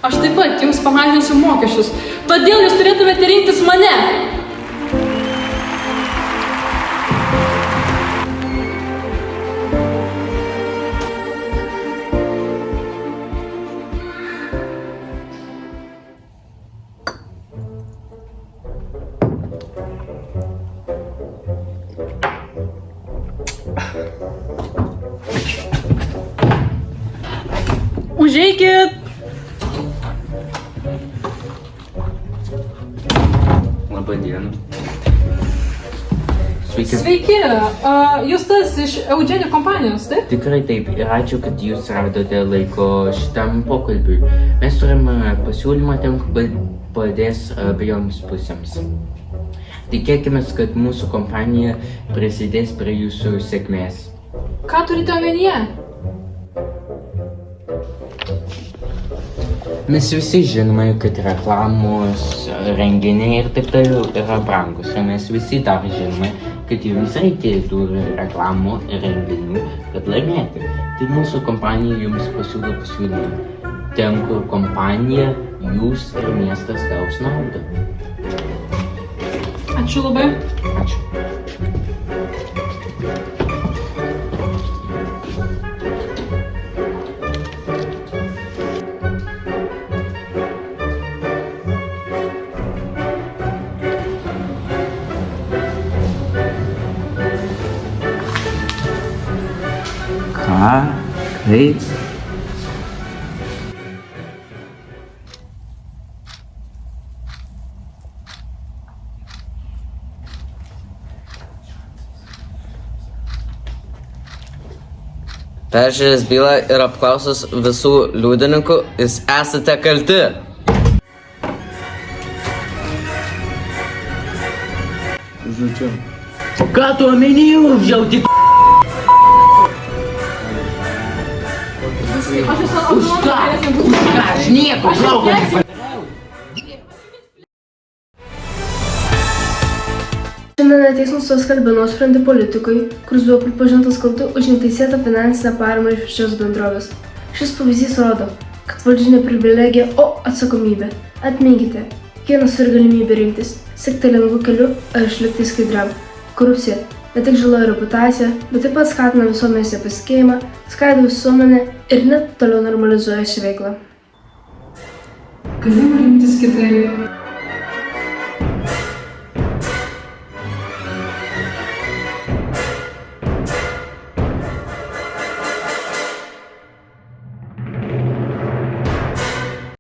Aš taip pat jums pamažinsiu mokesčius. Todėl jūs turėtumėte rinktis mane. Užeikit. Labą dieną. Sveiki. Sveiki. Jūs tas iš Eugenio kompanijos, taip? Tikrai taip. Ir ačiū, kad jūs radote laiko šitam pokalbiui. Mes turime pasiūlymą, ten padės abiejoms pusėms. Tikėkime, kad mūsų kompanija prisidės prie jūsų sėkmės. Ką turite omenyje? Mes visi žinome, kad reklamos, renginiai ir taip toliau yra brangus. Ir mes visi dar žinome, kad jums reikėtų reklamų ir renginių, kad laimėti. Tai mūsų kompanija jums pasiūlo pasiūlymą. Ten, kur kompanija, jūs ir miestas gaus naudą. Ačiū labai. Ačiū. Ką? Kaip? Peržiūrėjęs bylą ir apklausus visų liudininkų, jūs esate kalti. Žodžiu. Ką tu omenyje užjauti? Už ką? Aš nieko, žinau. Šiandien teismas paskelbė nuosprendį politikui, kuris buvo pripažintas kaltu už neteisėtą finansinę paramą iš šios bendrovės. Šis pavyzdys rodo, kad valdžia ne privilegija, o atsakomybė. Atminkite, kiekvienas turi galimybę rinktis, sekti lengvu keliu ar išlikti skaidriam. Korupcija ne tik žaloja reputaciją, bet taip pat skatina visuomenės nepasitikėjimą, skaido visuomenę ir net toliau normalizuoja šią veiklą. Galima rinktis kitaip.